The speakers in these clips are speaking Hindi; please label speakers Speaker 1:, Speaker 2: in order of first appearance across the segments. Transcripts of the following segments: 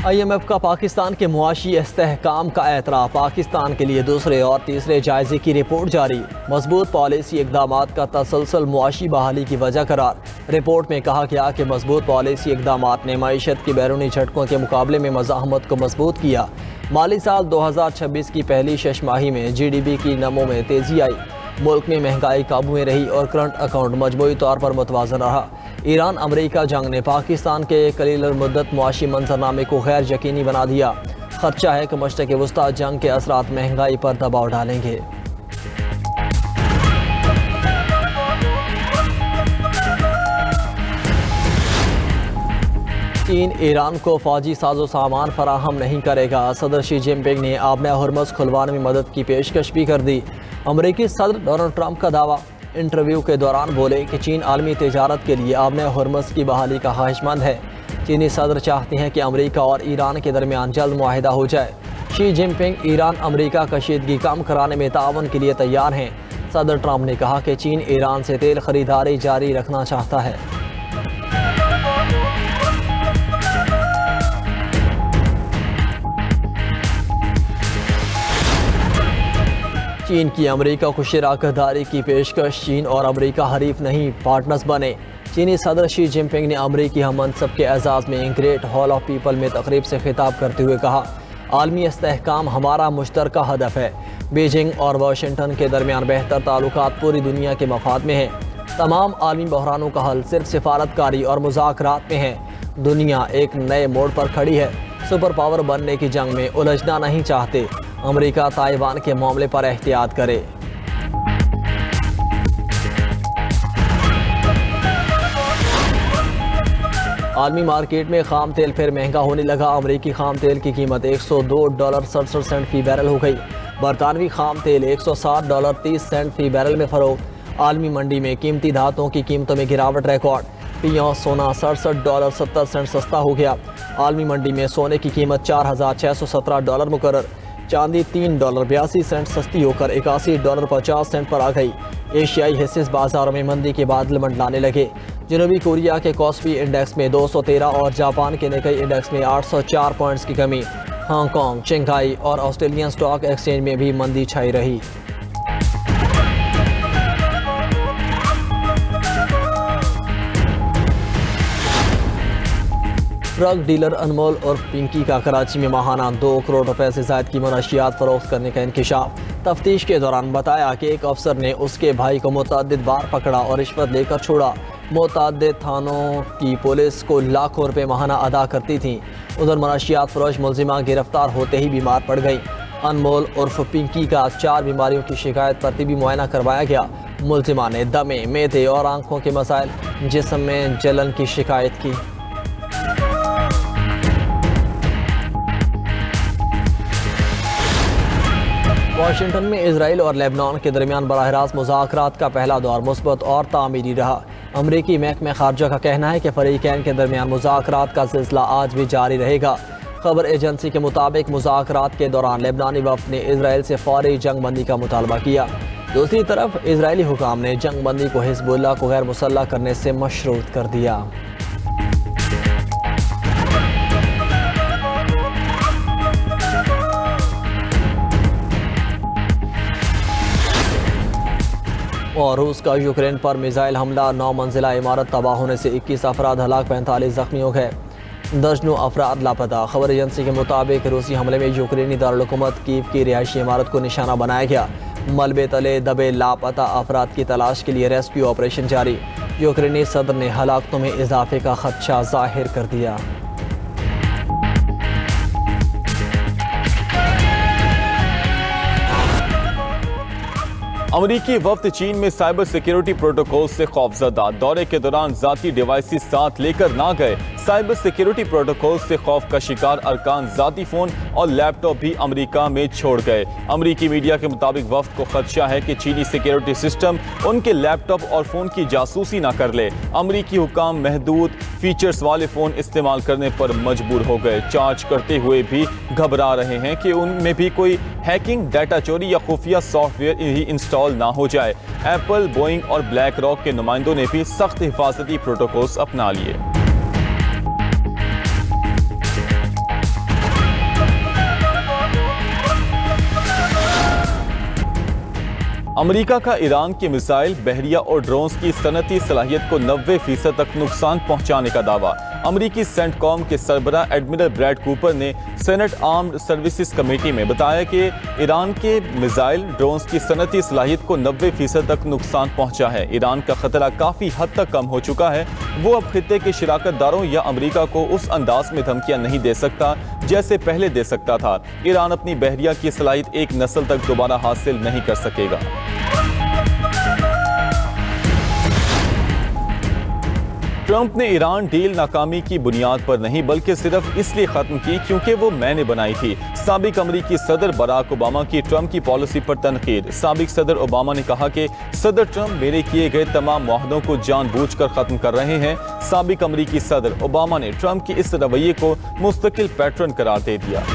Speaker 1: IMF का पाकिस्तान के मुआशी इस्तेहकाम का एतराफ़। पाकिस्तान के लिए दूसरे और तीसरे जायजे की रिपोर्ट जारी। मजबूत पॉलिसी इक़दामात का तसलसल मुआशी बहाली की वजह करार। रिपोर्ट में कहा गया कि मजबूत पॉलिसी इक़दामात ने मईशत की बैरूनी झटकों के मुकाबले में मज़ाहमत को मजबूत किया। माली साल 2026 की पहली छमाही में GDP की नमो में तेज़ी आई। मुल्क में महंगाई काबू में रही और करंट अकाउंट मजमूई तौर पर मुतवाज़न रहा। ईरान अमरीका जंग ने पाकिस्तान के कलील मुद्दत मुआशी मंजरनामे को गैर यकीनी बना दिया। खदशा है कि मशरक़ वस्ता जंग के असरात महंगाई पर दबाव डालेंगे। चीन ईरान को फौजी साजो सामान फराहम नहीं करेगा। सदर शी जिनपिंग ने आबना हुर्मुज़ खुलवाने में मदद की पेशकश भी कर दी। अमरीकी सदर डोनाल्ड ट्रंप का दावा। इंटरव्यू के दौरान बोले कि चीन आलमी तिजारत के लिए आबना हुर्मुज़ की बहाली का ख्वाहिशमंद है। चीनी सदर चाहते हैं कि अमरीका और ईरान के दरमियान जल्द मुआहिदा हो जाए। शी जिनपिंग ईरान अमरीका कशीदगी कम कराने में ताउन के लिए तैयार हैं। सदर ट्रंप ने कहा कि चीन ईरान से तेल खरीदारी जारी रखना चाहता है। चीन की अमेरिका को शराकतदारी की पेशकश। चीन और अमेरिका हरीफ नहीं, पार्टनर्स बने। चीनी सदर शी जिनपिंग ने अमेरिकी हममनसब के एजाज़ में ग्रेट हॉल ऑफ पीपल में तकरीब से खिताब करते हुए कहा, आलमी इस्तेहकाम हमारा मुश्तरका हदफ है। बीजिंग और वाशिंगटन के दरमियान बेहतर ताल्लुकात पूरी दुनिया के मफाद में हैं। तमाम आलमी बहरानों का हल सिर्फ सिफारतकारी और मुज़ाकरात में है। दुनिया एक नए मोड़ पर खड़ी है। सुपर पावर बनने की जंग में उलझना नहीं चाहते। अमेरिका ताइवान के मामले पर एहतियात करे। आलमी मार्केट में खाम तेल फिर महंगा होने लगा। अमेरिकी खाम तेल की कीमत $102.67 फी बैरल हो गई। बरतानवी खाम तेल $160.30 फी बैरल में फरोख्त। आलमी मंडी में कीमती धातुओं की कीमतों में गिरावट रिकॉर्ड। पियों सोना $67.70 सस्ता हो गया। आलमी मंडी में सोने की कीमत $4,617 मुकर्रर। चांदी $3.82 सस्ती होकर $81.50 पर आ गई। एशियाई हिस्से बाजारों में मंदी के बादल मंडलाने लगे। जनूबी कोरिया के कॉस्पी इंडेक्स में 213 और जापान के निकाई इंडेक्स में 804 पॉइंट्स की कमी। हांगकांग, शंघाई और ऑस्ट्रेलियन स्टॉक एक्सचेंज में भी मंदी छाई रही। ड्रग डीलर अनमोल और पिंकी का कराची में माहाना 2 करोड़ रुपए से ज़ायद की मुनशियात फरोख्त करने का इंकशाफ। तफ्तीश के दौरान बताया कि एक अफसर ने उसके भाई को मुतअद्दिद बार पकड़ा और रिश्वत लेकर छोड़ा। मुतअद्दिद थानों की पुलिस को लाखों रुपए माहाना अदा करती थी। उधर मुनशियात फरोश मुलजिमा गिरफ्तार होते ही बीमार पड़ गई। अनमोल उर्फ पिंकी का 4 बीमारियों की शिकायत पर तिबी मुआयना करवाया गया। मुलजिमा ने दमे, मैदे और आंखों के मसाइल, जिस्म में जलन की शिकायत की। वाशिंगटन में इजराइल और लेबनान के दरमियान बराह रास्त मुज़ाकरात का पहला दौर मुस्बत और तामीरी रहा। अमरीकी महकमे खारजा का कहना है कि फरीकैन के दरमियान मुज़ाकरात का सिलसिला आज भी जारी रहेगा। खबर एजेंसी के मुताबिक मुज़ाकरात के दौरान लेबनानी वफ़द ने इजराइल से फौरी जंग बंदी का मुतालबा किया। दूसरी तरफ इजरायली हुकाम ने जंग बंदी को हिज़्बुल्लाह को गैर मुसल्लह करने से मशरूत कर दिया। और रूस का यूक्रेन पर मिसाइल हमला, 9 मंजिला इमारत तबाह होने से 21 अफराद हलाक, 45 जख्मी हो गए। दर्जनों अफराद लापता। खबर एजेंसी के मुताबिक रूसी हमले में यूक्रेनी दारुल-हुकूमत कीव की रिहायशी इमारत को निशाना बनाया गया। मलबे तले दबे लापता अफराद की तलाश के लिए रेस्क्यू ऑपरेशन जारी। यूक्रेनी सदर ने हलाकतों में इजाफे का खदशा जाहिर कर दिया।
Speaker 2: अमरीकी वफ्द चीन में साइबर सिक्योरिटी प्रोटोकॉल से खौफजदा। दौरे के दौरान जाती डिवाइसेस साथ लेकर ना गए। साइबर सिक्योरिटी प्रोटोकॉल से खौफ का शिकार अरकान जाती फोन और लैपटॉप भी अमेरिका में छोड़ गए। अमरीकी मीडिया के मुताबिक वफ्द को खदशा है कि चीनी सिक्योरिटी सिस्टम उनके लैपटॉप और फोन की जासूसी ना कर ले। अमरीकी हुकाम महदूद फीचर्स वाले फोन इस्तेमाल करने पर मजबूर हो गए। जांच करते हुए भी घबरा रहे हैं कि उनमें भी कोई हैकिंग, डाटा चोरी या खुफिया सॉफ्टवेयर ही इंस्टॉल ना हो जाए। एप्पल, बोइंग और ब्लैक रॉक के नुमाइंदों ने भी सख्त हिफाजती प्रोटोकॉल्स अपना लिए। अमेरिका का ईरान की मिसाइल, बहरिया और ड्रोन्स की सनती सलाहियत को 90% तक नुकसान पहुंचाने का दावा। अमेरिकी सेंटकॉम के सरबराह एडमिरल ब्रैड कूपर ने सेनेट आर्म्ड सर्विसेज कमेटी में बताया कि ईरान के मिसाइल, ड्रोन्स की सनती सलाहियत को 90% तक नुकसान पहुंचा है। ईरान का खतरा काफ़ी हद तक कम हो चुका है। वो अब खित्ते के शिराकतदारों या अमेरिका को उस अंदाज में धमकियां नहीं दे सकता जैसे पहले दे सकता था। ईरान अपनी बहरिया की सलाहियत एक नस्ल तक दोबारा हासिल नहीं कर सकेगा। ट्रंप ने ईरान डील नाकामी की बुनियाद पर नहीं बल्कि सिर्फ इसलिए खत्म की क्योंकि वो मैंने बनाई थी। साबिक अमरीकी सदर बराक ओबामा की ट्रंप की पॉलिसी पर तनकीद। साबिक सदर ओबामा ने कहा कि सदर ट्रंप मेरे किए गए तमाम मुआहदों को जानबूझकर खत्म कर रहे हैं। साबिक अमरीकी सदर ओबामा ने ट्रंप के इस रवैये को मुस्तकिल पैटर्न करार दे दिया।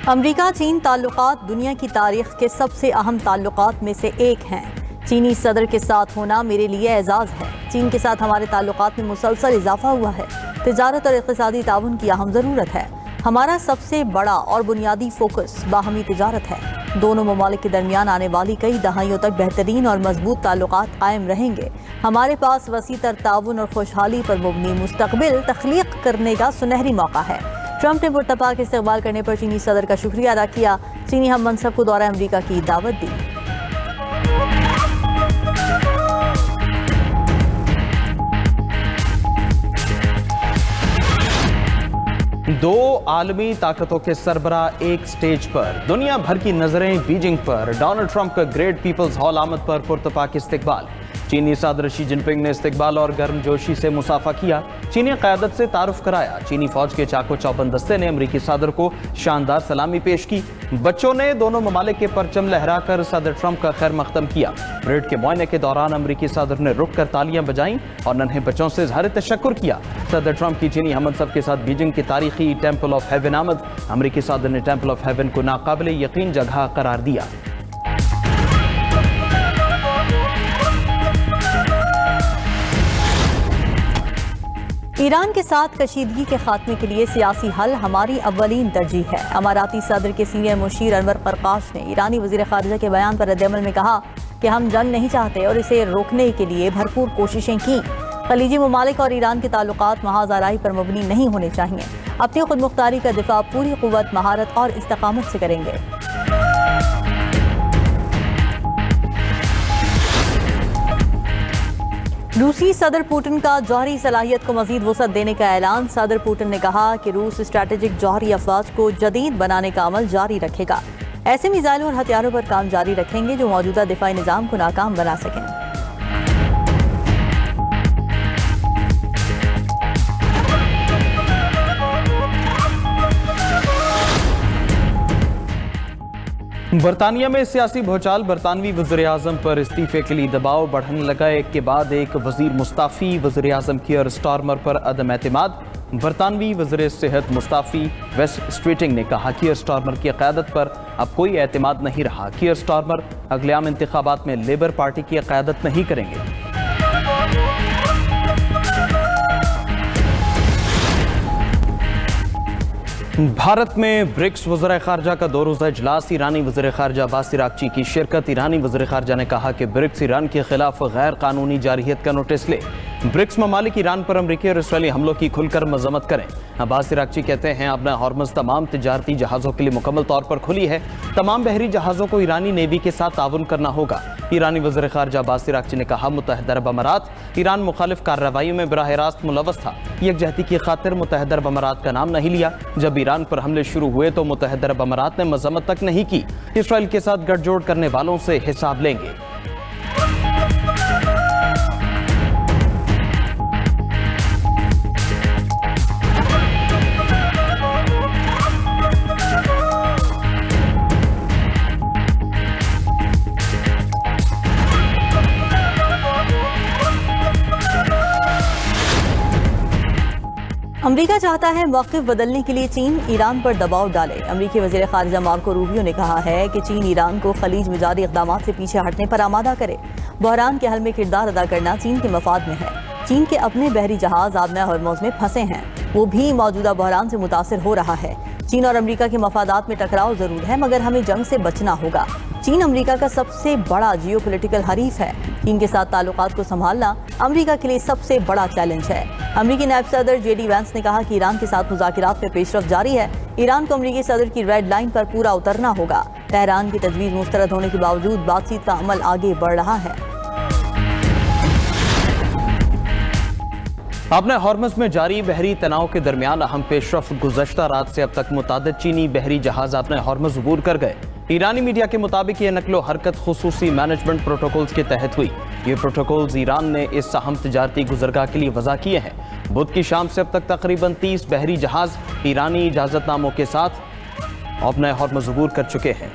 Speaker 3: अमरीका चीन ताल्लुकात दुनिया की तारीख के सबसे अहम ताल्लुकात में से एक हैं। चीनी सदर के साथ होना मेरे लिए एजाज़ है। चीन के साथ हमारे ताल्लुकात में मुसलसल इजाफा हुआ है। तिजारत और इक़्तिसादी ताउन की अहम ज़रूरत है। हमारा सबसे बड़ा और बुनियादी फोकस बाहमी तिजारत है। दोनों ममालिक के दरमियान आने वाली कई दहाइयों तक बेहतरीन और मजबूत ताल्लुकात कायम रहेंगे। हमारे पास वसी तर ताउन और खुशहाली पर मुबनी मुस्तक़बिल तख्लीक करने का सुनहरी मौका है। ट्रंप ने पुरतपाक इस्तेमाल करने पर चीनी सदर का शुक्रिया अदा किया। चीनी हम मनसब को दौरा अमरीका की दावत दी।
Speaker 4: दो आलमी ताकतों के सरबराह एक स्टेज पर, दुनिया भर की नजरें बीजिंग पर। डोनाल्ड ट्रंप का ग्रेट पीपल्स हॉल आमद पर पुरतपाक इस्तकबाल। चीनी सदर शी जिनपिंग ने इस्तकबाल और गर्मजोशी से मुसाफा किया। चीनी क़यादत से तारुफ कराया। चीनी फौज के चाको चौबंद दस्ते ने अमरीकी सदर को शानदार सलामी पेश की। बच्चों ने दोनों ममालिक के परचम लहराकर सदर ट्रंप का खैर मकदम किया। परेड के मुआयने के दौरान अमरीकी सदर ने रुक कर तालियां बजाईं और नन्हे बच्चों से इज़हार तशक्कुर किया। सदर ट्रंप की चीनी हमनसब के साथ बीजिंग की तारीखी टेम्पल ऑफ हेवन आमद। अमरीकी सदर ने टेम्पल ऑफ हेवन को नाकाबिले यकीन जगह करार दिया।
Speaker 3: ईरान के साथ कशीदगी के खात्मे के लिए सियासी हल हमारी अव्वलीन तरजीह है। अमाराती सदर के सीनियर मुशीर अनवर करकाश ने ईरानी वज़ीर ख़ारिजा के बयान पर रद्द-ए-अमल में कहा कि हम जंग नहीं चाहते और इसे रोकने के लिए भरपूर कोशिशें की। खलीजी ममालिक और ईरान के ताल्लुकात महाज आराई पर मबनी नहीं होने चाहिए। अपनी खुद मुख्तारी का दिफा पूरी क़ुव्वत, महारत और इस्तकामत से करेंगे। रूसी सदर पुतिन का जौहरी सलाहियत को मजीद वसअत देने का ऐलान। सदर पुतिन ने कहा कि रूस स्ट्रैटेजिक जौहरी अफवाज को जदीद बनाने का अमल जारी रखेगा। ऐसे मिसाइलों और हथियारों पर काम जारी रखेंगे जो मौजूदा दिफाई निज़ाम को नाकाम बना सकें।
Speaker 4: बरतानिया में सियासी भूचाल। बरतानवी वज़ीर-ए-आज़म पर इस्तीफे के लिए दबाव बढ़ने लगा। एक के बाद एक वजीर मुस्ताफ़ी। वज़ीर-ए-आज़म कीयर स्टारमर पर अदम एतमाद। बरतानवी वज़ीर सेहत मुस्ताफ़ी वेस्ट स्ट्रीटिंग ने कहा कीयर स्टारमर की क़यादत पर अब कोई एतमाद नहीं रहा। कीयर स्टारमर अगले आम इंतखाबात में लेबर पार्टी की क़यादत नहीं करेंगे। भारत में ब्रिक्स वज़ीर ख़ारजा का दो रोज़ा इजलास। ईरानी वज़ीर ख़ारजा अब्बास इराक़ची की शिरकत। ईरानी वज़ीर ख़ारजा ने कहा कि ब्रिक्स ईरान के खिलाफ गैर कानूनी जारहियत का नोटिस ले। ब्रिक्स ममालिक ईरान पर अमरीकी और इसराइली हमलों की खुलकर मज़म्मत करें। अब्बास इराक़ची कहते हैं अपना हॉर्मज़ तमाम तिजारती जहाज़ों के लिए मुकम्मल तौर पर खुली है। तमाम बहरी जहाज़ों को ईरानी नेवी के साथ ताउन करना होगा। ईरानी वज़ीर ख़ारजा अब्बास इराक़ची ने कहा मुत्तहिदा अरब अमारात ईरान मुखालिफ कार्रवाइयों में बराह रास्त मुलव्वस था। यकजहती की खातिर मुत्तहिदा अरब अमारात का नाम नहीं लिया। जब ईरान पर हमले शुरू हुए तो मुत्तहिदा अरब अमारात ने मज़म्मत तक नहीं की। इसराइल के साथ गठजोड़ करने वालों से हिसाब लेंगे।
Speaker 3: अमरीका चाहता है मौक़िफ़ बदलने के लिए चीन ईरान पर दबाव डाले। अमरीकी वज़ीर ख़ारिजा मार्को रूबियो ने कहा है कि चीन ईरान को खलीज में जारी इक़दाम से पीछे हटने पर आमादा करे। बहरान के हल में किरदार अदा करना चीन के मफाद में है। चीन के अपने बहरी जहाज़ आबना हॉर्मुज़ में फंसे हैं। वो भी मौजूदा बहरान से मुतासिर हो रहा है। चीन और अमेरिका के मफादात में टकराव जरूर है, मगर हमें जंग से बचना होगा। चीन अमेरिका का सबसे बड़ा जियोपॉलिटिकल हरीफ है। चीन के साथ ताल्लुकात को संभालना अमेरिका के लिए सबसे बड़ा चैलेंज है। अमेरिकी नायब सदर जेडी वैंस ने कहा कि ईरान के साथ मुज़ाकरात में पेशरफ जारी है। ईरान को अमेरिकी सदर की रेड लाइन पर पूरा उतरना होगा। तेहरान की तजवीज़ मुस्तरद होने के बावजूद बातचीत का अमल आगे बढ़ रहा है।
Speaker 4: अपने हॉर्मज़ में जारी बहरी तनाव के दरमियान अहम पेशरफ गुज़श्ता रात से अब तक मुतादिद चीनी बहरी जहाज अपने हॉर्मज़ अबूर कर गए। ईरानी मीडिया के मुताबिक ये नकलो हरकत खुसूसी मैनेजमेंट प्रोटोकॉल्स के तहत हुई। ये प्रोटोकॉल्स ईरान ने इस अहम तजारती गुजरगाह के लिए वज़ा किए हैं। बुध की शाम से अब तक तकरीबन 30 बहरी जहाज ईरानी इजाज़तनामों के साथ अपने हॉर्मज़ अबूर कर चुके हैं।